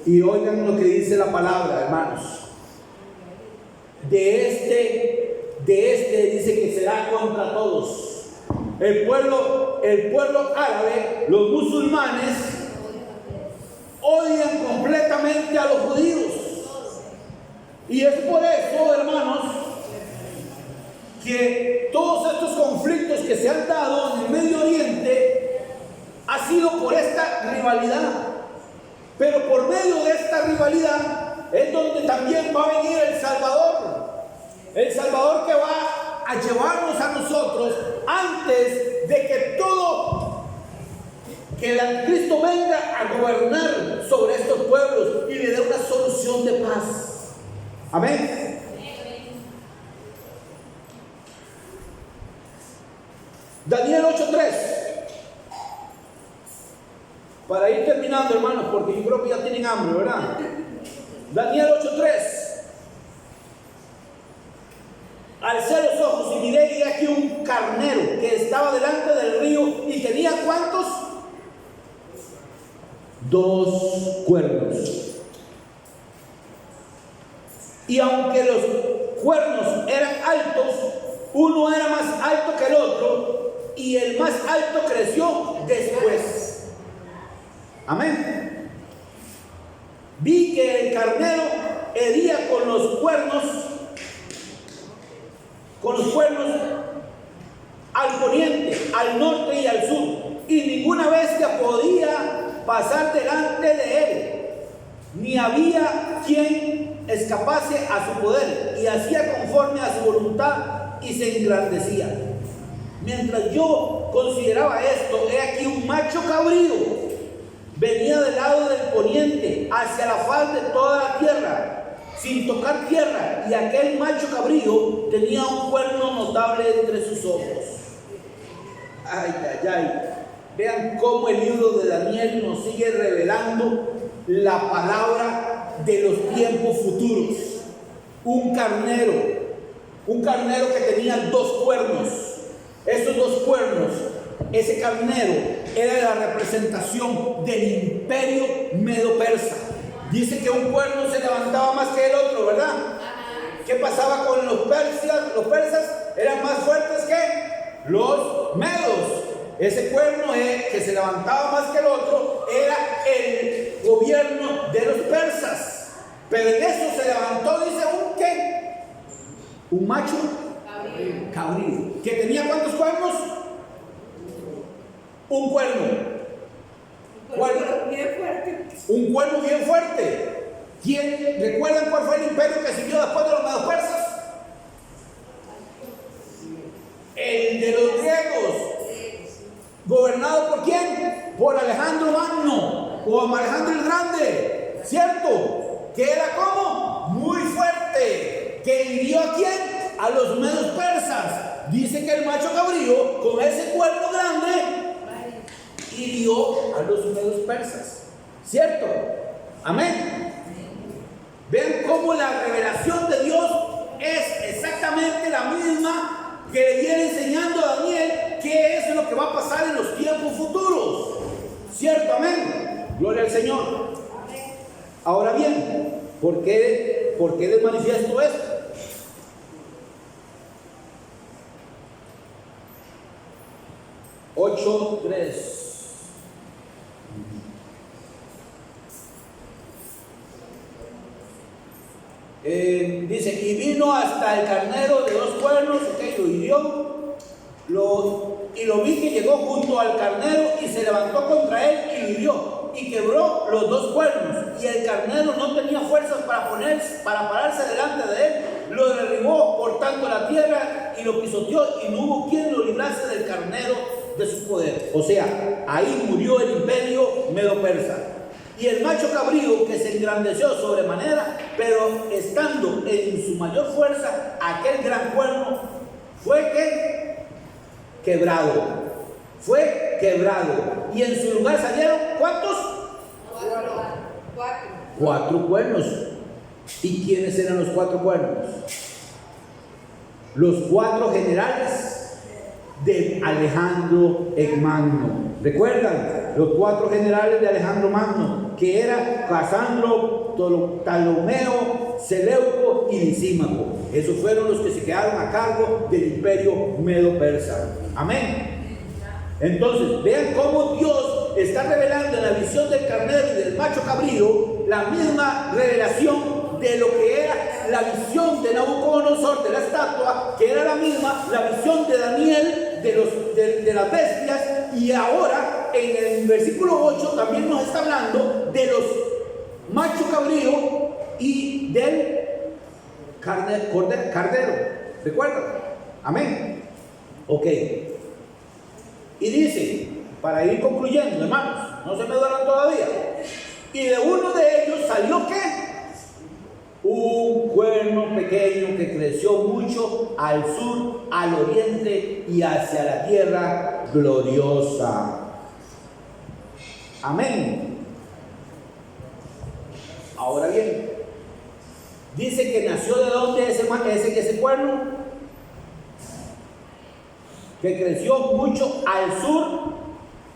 S1: Y oigan lo que dice la palabra, hermanos. De este dice que será contra todos. El pueblo árabe, los musulmanes, odian completamente a los judíos. Y es por eso, hermanos, que todos estos conflictos que se han dado en el Medio Oriente ha sido por esta rivalidad. Pero por medio de esta rivalidad es donde también va a venir el Salvador. El Salvador que va a llevarnos a nosotros antes de que el anticristo venga a gobernar sobre estos pueblos y le dé una solución de paz. Amén. Daniel 8:3. Para ir terminando, hermanos, porque yo creo que ya tienen hambre, ¿verdad? Daniel 8:3. Alcé los ojos y miré y aquí un carnero que estaba delante del río y tenía ¿cuántos? 2 cuernos. Y aunque los cuernos eran altos, uno era más alto que el otro y el más alto creció después. Amén. Vi que el carnero hería con los cuernos al poniente, al norte y al sur, y ninguna bestia podía pasar delante de él, ni había quien escapase a su poder, y hacía conforme a su voluntad y se engrandecía. Mientras yo consideraba esto, he aquí un macho cabrío venía del lado del poniente hacia la faz de toda la tierra, sin tocar tierra, y aquel macho cabrío tenía un cuerno notable entre sus ojos. Ay, ay, ay. Vean cómo el libro de Daniel nos sigue revelando la palabra de los tiempos futuros. Un carnero que tenía 2 cuernos. Esos 2 cuernos, ese carnero era la representación del imperio medo-persa. Dice que un cuerno se levantaba más que el otro, ¿verdad? ¿Qué pasaba con los persas? Los persas eran más fuertes que los medos. Ese cuerno que se levantaba más que el otro era el gobierno de los persas. Pero en eso se levantó, dice, ¿un qué? Un macho cabrío. ¿Que tenía cuántos cuernos? Un cuerno. Un cuerno bien fuerte. ¿Quién recuerdan cuál fue el imperio que siguió después de los medos persas? El de los griegos. ¿Gobernado por quién? Por Alejandro Magno o Alejandro el Grande, ¿cierto? Que era como muy fuerte. ¿Que hirió a quién? A los medos persas. Dice que el macho cabrío con ese cuerno grande hirió a los medos persas, ¿cierto? Amén. Vean cómo la revelación de Dios es exactamente la misma que le viene enseñando a Daniel qué es lo que va a pasar en los tiempos futuros, ¿cierto? Amén. Gloria al Señor. Ahora bien, ¿por qué les manifiesto esto? Ocho, 3. Dice, y vino hasta el carnero de 2 cuernos, que lo hirió, y lo vi que llegó junto al carnero y se levantó contra él y lo hirió, y quebró los 2 cuernos, y el carnero no tenía fuerzas para pararse delante de él, lo derribó por tanto la tierra y lo pisoteó, y no hubo quien lo librase del carnero de su poder. O sea, ahí murió el imperio medo-persa. Y el macho cabrío que se engrandeció sobremanera, pero estando en su mayor fuerza, aquel gran cuerno fue quebrado. Fue quebrado. Y en su lugar salieron, ¿cuántos? 4 cuernos. ¿Y quiénes eran los 4 cuernos? Los 4 generales de Alejandro el Magno. ¿Recuerdan? Los 4 generales de Alejandro Magno, que era Casandro, Ptolomeo, Seleuco y Lisímaco. Esos fueron los que se quedaron a cargo del imperio medo-persa. Amén. Entonces, vean cómo Dios está revelando en la visión del carnero y del macho cabrío la misma revelación de lo que era la visión de Nabucodonosor de la estatua, que era la misma, la visión de Daniel de las bestias, y ahora en el versículo 8 también nos está hablando de los machos cabrío y del cardero. ¿Recuerdan? Amén. Ok. Y dice, para ir concluyendo, hermanos, no se me duerman todavía. Y de uno de ellos salió ¿qué? Un cuerno pequeño que creció mucho al sur, al oriente y hacia la tierra gloriosa. Amén. Ahora bien, dice que nació de dónde ese cuerno, que creció mucho al sur,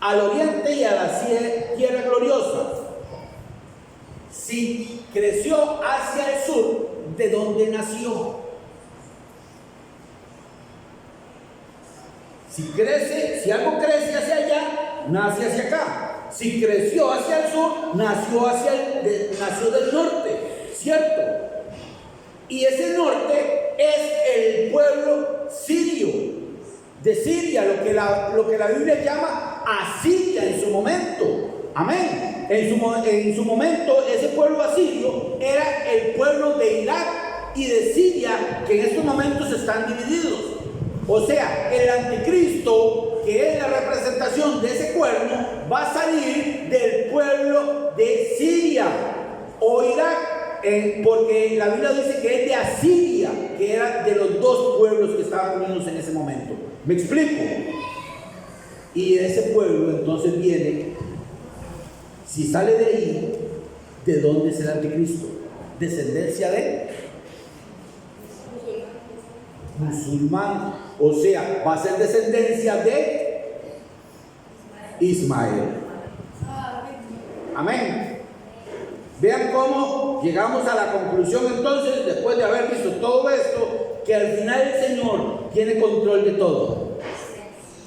S1: al oriente y a la tierra gloriosa. Si creció hacia el sur, ¿de dónde nació? Si algo crece hacia allá, nace hacia acá. Si creció hacia el sur, nació del norte, ¿cierto? Y ese norte es el pueblo sirio, de Siria, lo que la Biblia llama Asiria en su momento. Amén. En su momento ese pueblo asirio era el pueblo de Irak y de Siria, que en estos momentos están divididos. O sea, el anticristo, que es la representación de ese cuerno, va a salir del pueblo de Siria o Irak, porque la Biblia dice que es de Asiria, que era de los dos pueblos que estaban unidos en ese momento. ¿Me explico? Y ese pueblo entonces viene, si sale de ahí, ¿de dónde es el anticristo? Descendencia de musulmán, o sea, va a ser descendencia de Ismael. Amén. Vean cómo llegamos a la conclusión entonces, después de haber visto todo esto, que al final el Señor tiene control de todo.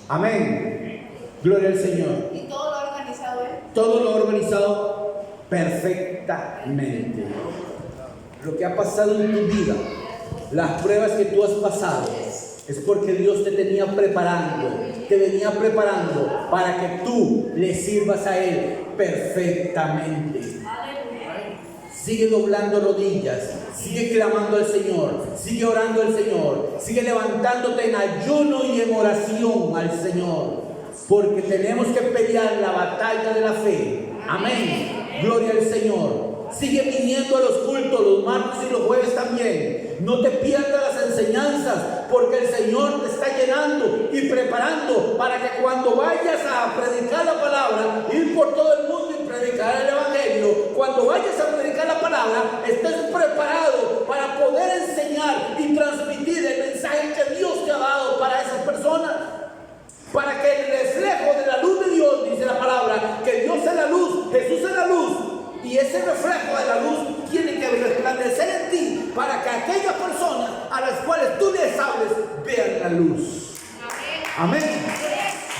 S1: Amén. Gloria al Señor.
S3: ¿Y todo lo ha organizado Él?
S1: Todo lo ha organizado perfectamente. Lo que ha pasado en tu vida, las pruebas que tú has pasado, es porque Dios te venía preparando para que tú le sirvas a Él perfectamente. Sigue doblando rodillas, sigue clamando al Señor, sigue orando al Señor, sigue levantándote en ayuno y en oración al Señor, porque tenemos que pelear la batalla de la fe. Amén. Gloria al Señor. Sigue viniendo a los cultos los martes y los jueves también. No te pierdas las enseñanzas, porque el Señor te está llenando y preparando para que cuando vayas a predicar la palabra, ir por todo el mundo y predicar el Evangelio, cuando vayas a predicar la palabra, estés preparado para poder enseñar y transmitir el mensaje que Dios te ha dado para esas personas. Para que el reflejo de la luz de Dios, dice la palabra, que Dios es la luz, Jesús es la luz, y ese reflejo de la luz tiene que resplandecer en ti para que aquellas personas a las cuales tú les hables vean la luz. Amén.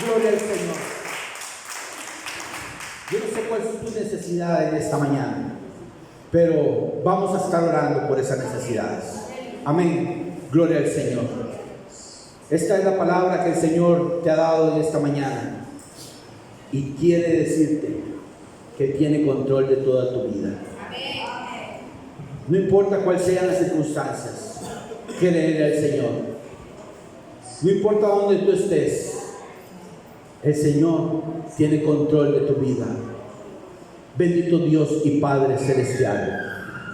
S1: Gloria al Señor. Yo no sé cuál es tu necesidad en esta mañana, pero vamos a estar orando por esas necesidades. Amén. Gloria al Señor. Esta es la palabra que el Señor te ha dado en esta mañana y quiere decirte que tiene control de toda tu vida. No importa cuáles sean las circunstancias, créele al Señor. No importa dónde tú estés, el Señor tiene control de tu vida. Bendito Dios y Padre Celestial,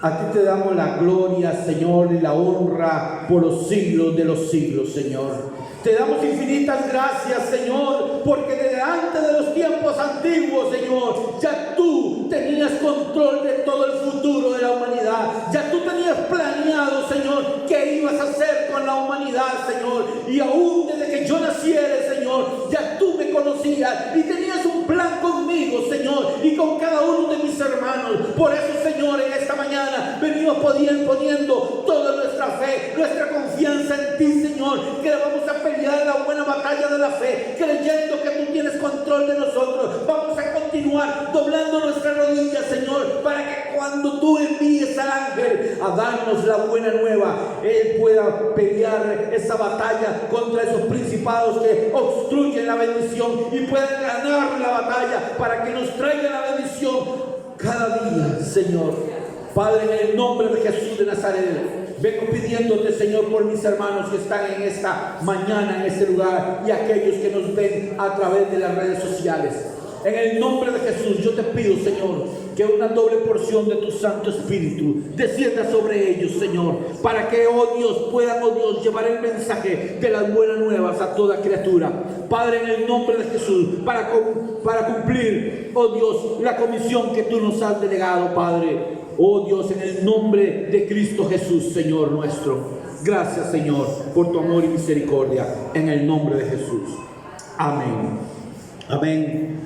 S1: a ti te damos la gloria, Señor, y la honra por los siglos de los siglos, Señor. Te damos infinitas gracias, Señor, porque delante de los tiempos antiguos, Señor, ya tú tenías control de todo el futuro de la humanidad. Ya tú tenías planeado, Señor, qué ibas a hacer con la humanidad, Señor. Y aún desde que yo naciera, Señor, ya tú me conocías y tenías un plan conmigo, Señor, y con cada uno de mis hermanos. Por eso, Señor, en esta mañana venimos poniendo toda nuestra fe, nuestra confianza en ti, Señor, que vamos a pelear la buena batalla de la fe, creyendo que tú tienes control de nosotros. Vamos a continuar doblando nuestras rodillas, Señor, para que cuando tú envíes al ángel a darnos la buena nueva, Él pueda pelear esa batalla contra esos principados que obstruyen la bendición y puedan ganar la batalla para que nos traiga la bendición cada día, Señor. Padre, en el nombre de Jesús de Nazaret, vengo pidiéndote, Señor, por mis hermanos que están en esta mañana en este lugar y aquellos que nos ven a través de las redes sociales. En el nombre de Jesús, yo te pido, Señor, que una doble porción de tu Santo Espíritu descienda sobre ellos, Señor, para que, oh Dios, puedan, oh Dios, llevar el mensaje de las buenas nuevas a toda criatura. Padre, en el nombre de Jesús, para cumplir, oh Dios, la comisión que tú nos has delegado, Padre. Oh Dios, en el nombre de Cristo Jesús, Señor nuestro. Gracias, Señor, por tu amor y misericordia. En el nombre de Jesús. Amén. Amén.